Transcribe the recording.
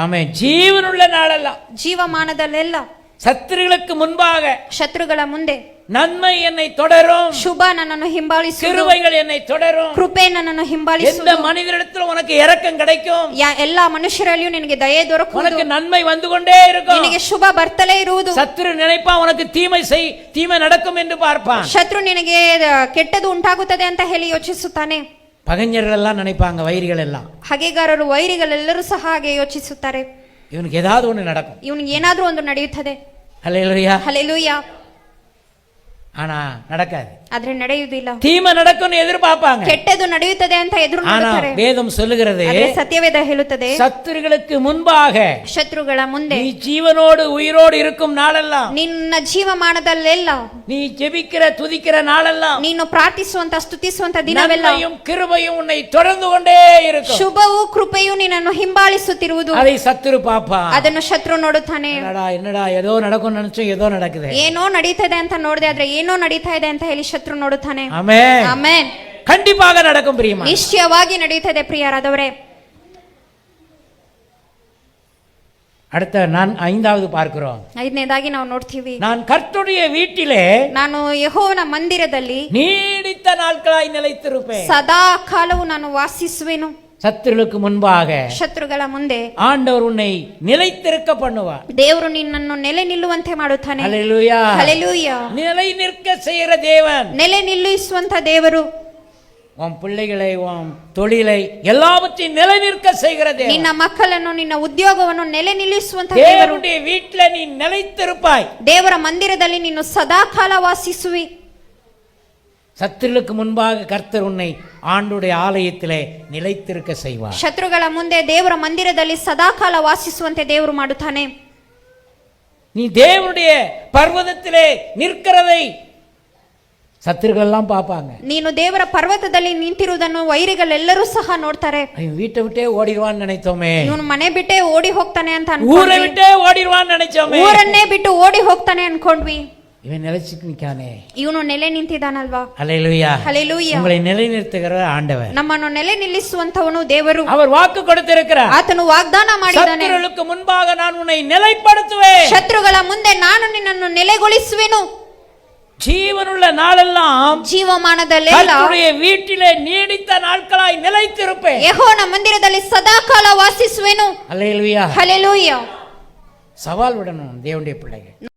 Amen. ಜೀವನುಳ್ಳ ನಾಳಲ್ಲ, ಜೀವಮಾನದಲ್ಲೆಲ್ಲ சத்துருகளுக்கு முன்பாக ಶತ್ರುಗಳ ಮುಂದೆ நன்மை என்னை தொடரும், ಶುಭ ನನ್ನನ್ನು ಹಿಂಬಾಲಿಸುವುದು, கிருபைகள் என்னை தொடரும். ಕೃಪೆ ನನ್ನನ್ನು எந்த ಹಿಂಬಾಲಿಸುವುದು, மனிதரிடத்தில் உனக்கு இரக்கம் கிடைக்கும், ಎಲ್ಲಾ ಮನುಷ್ಯರಲ್ಲಿಯೂ ನಿನಗೆ ದಯೆ ದೊರಕುವುದು, உனக்கு நன்மை வந்து கொண்டே இருக்கும். ನಿನಗೆ ಶುಭ ಬರ್ತಲೇ ಇರುವುದು. சத்துரு நினைப்பா உனக்கு தீமை நடக்கும் என்று பார்ப்பான். ಶತ್ರು ನಿನಗೆ ಕೆಟ್ಟದು ಉಂಟಾಗುತ್ತದೆ ಅಂತ ಹೇಳಿ ಯೋಚಿಸುತ್ತಾನೆ. பகைஞர்கள் எல்லாம் நினைப்பாங்க, வைரிகள் எல்லாம், ಹಗೆಗಾರರು ವೈರಿಗಳೆಲ್ಲರೂ ಸಹ ಹಾಗೆ ಯೋಚಿಸುತ್ತಾರೆ. இவனுக்கு ஏதாவது ஒண்ணு நடக்கும், ಇವನಿಗೆ ಏನಾದ್ರೂ ಒಂದು ನಡೆಯುತ್ತದೆ. ஹல்லேலூயா. ಹಲ್ಲೆಲೂಯಾ. ஆனா நடக்காது. ಆದ್ರೆ ನಡೆಯುವುದಿಲ್ಲ. தீமை நடக்கும்னு எதிர்பார்ப்பாங்க, ಕೆಟ್ಟದು ನಡೆಯುತ್ತದೆ ಅಂತ ಎದುರು ஆனா ನೋಡುತ್ತಾರೆ. வேதம் சொல்லுகிறது, ಆದ್ರೆ ಸತ್ಯವೇದ ಹೇಳುತ್ತದೆ, சத்துருகளுக்கு முன்பாக ಶತ್ರುಗಳ ಮುಂದೆ நீ ஜீவனோடு உயிரோடு இருக்கும் நாளெல்லாம், ನಿನ್ನ ಜೀವಮಾನದಲ್ಲೆಲ್ಲ நீ ஜெபிக்கிற துதிக்கிற நாளெல்லாம், ನೀನು ಪ್ರಾರ್ಥಿಸುವಂತ ಸ್ತುತಿಸುವಂತ ದಿನವೆಲ್ಲ நன்மையும் கிருபையும் உன்னை தொடர்ந்து கொண்டே இருக்கும். ಶುಭವೂ ಕೃಪೆಯೂ ನಿನ್ನನ್ನು ಹಿಂಬಾಲಿಸುತ್ತಿರುವುದು. அதை சத்துரு பாப்பான். ಅದನ್ನು ಶತ್ರು ನೋಡುತ್ತಾನೆ. என்னடா ஏதோ நடக்கும் நினைச்சோம், ஏதோ நடக்குது. ಏನೋ ನಡೀತದೆ ಅಂತ ನೋಡಿದೆ, ಆದ್ರೆ ಏನೋ ನಡೀತಾ ಇದೆ ಅಂತ ಹೇಳಿ ಶತ್ರು ನೋಡುತ್ತಾನೆ. ஆமென். ಆಮೆನ್. கண்டிப்பாக நடக்கும் பிரியமா, ನಿಶ್ಚಯವಾಗಿ ನಡೆಯುತ್ತದೆ ಪ್ರಿಯರಾದವರೇ. அடுத்த நான் 5வது பார்க்கிறோம். 5ನೇದಾಗಿ ನಾವು ನೋಡ್ತೀವಿ, நான் கர்த்தருடைய வீட்டிலே ನಾನು ಯೆಹೋವನ ಮಂದಿರದಲ್ಲಿ நீடித்த நாட்களாய் நிலைத்திருப்பேன். ಸದಾ ಕಾಲವು ನಾನು ವಾಸಿಸುವೆನು. சத்துருளுக்கு முன்பாக ಶತ್ರುಗಳ ಮುಂದೆ ஆண்டவர் உன்னை நிலைத்திருக்க பண்ணுவார். ದೇವರು ನಿನ್ನನ್ನು ನೆಲೆ ನಿಲ್ಲುವಂತೆ ಮಾಡುತ್ತಾನೆ. ஹல்லேலூயா. ಹಲ್ಲೆಲೂಯಾ. நிலை நிற்க செய்கிற தேவன். ನೆಲೆ ನಿಲ್ಲಿಸುವಂತ ದೇವರು, உன் பிள்ளைகளை, உன் தொழிலை எல்லாவற்றையும் நிலை நிற்க செய்கிற தேவன். ನಿನ್ನ ಮಕ್ಕಳನ್ನು, ನಿನ್ನ ಉದ್ಯೋಗವನ್ನು ನೆಲೆ ನಿಲ್ಲಿಸುವಂತ ದೇವರು. தேவனுடைய வீட்டிலே நீ நிலைத்திருப்பாய். ದೇವರ ಮಂದಿರದಲ್ಲಿ ನೀನು ಸದಾ ಕಾಲ ವಾಸಿಸುವಿ. சத்துருளுக்கு முன்பாக கர்த்தர் உன்னை ஆண்டுடைய ஆலயத்திலே நிலைத்திருக்க செய்வார். ಶತ್ರುಗಳ ಮುಂದೆ ದೇವರ ಮಂದಿರದಲ್ಲಿ ಸದಾ ಕಾಲ ವಾಸಿಸುವಂತೆ ದೇವರು ಮಾಡುತ್ತಾನೆ. நீ தேவனுடைய பர்வதத்திலே நிற்கிறதை சத்துருகள் எல்லாம் பார்ப்பாங்க. ನೀನು ದೇವರ ಪರ್ವತದಲ್ಲಿ ನಿಂತಿರುವುದನ್ನು ವೈರಿಗಳೆಲ್ಲರೂ ಸಹ ನೋಡ್ತಾರೆ. வீட்டை விட்டே ஓடிடுவான்னு நினைத்தோமே, ಇವನು ಮನೆ ಬಿಟ್ಟೇ ಓಡಿ ಹೋಗ್ತಾನೆ ಅಂತ ஊரை ಅನ್ಕೊಂಡ್ವಿ. விட்டே ஓடிடுவான்னு நினைச்சோமே, ಊರನ್ನೇ ಬಿಟ್ಟು ಓಡಿ ಹೋಗ್ತಾನೆ ಅನ್ಕೊಂಡ್ವಿ. இவன் நிலைச்சு நிக்கானே. ಇವನು ನೆಲೆ ನಿಂತಿದ್ದಾನಲ್ವಾ. ஹல்லேலூயா. ಹಲ್ಲೆಲೂಯಾ. உங்களை நிலைநிறுத்துகிறவர் ஆண்டவர். ನಮ್ಮನ್ನು ನೆಲೆ ನಿಲ್ಲಿಸುವಂತವನು ದೇವರು. அவர் வாக்கு கொடுத்திருக்கிறார், ಆತನು ವಾಗ್ದಾನ ಮಾಡಿದ್ದಾನೆ, சத்துருளுக்கு முன்பாக நான் உன்னை நிலைப்படுத்துவேன். ಶತ್ರುಗಳ ಮುಂದೆ ನಾನು ನಿನ್ನನ್ನು ನೆಲೆಗೊಳಿಸುವೆನು. ஜீவனுள்ள நாளெல்லாம் ಜೀವಮಾನದಲ್ಲೆಲ್ಲ கர்த்தருடைய வீட்டிலே நீடித்த நாட்களாய் நிலைத்திருப்பேன். ಯೆಹೋವನ ಮಂದಿರದಲ್ಲಿ ಸದಾ ಕಾಲ ವಾಸಿಸುವೆನು. ஹல்லேலூயா. ಹಲ್ಲೆಲೂಯಾ. சவால் விடணும் தேவனுடைய பிள்ளைகள்.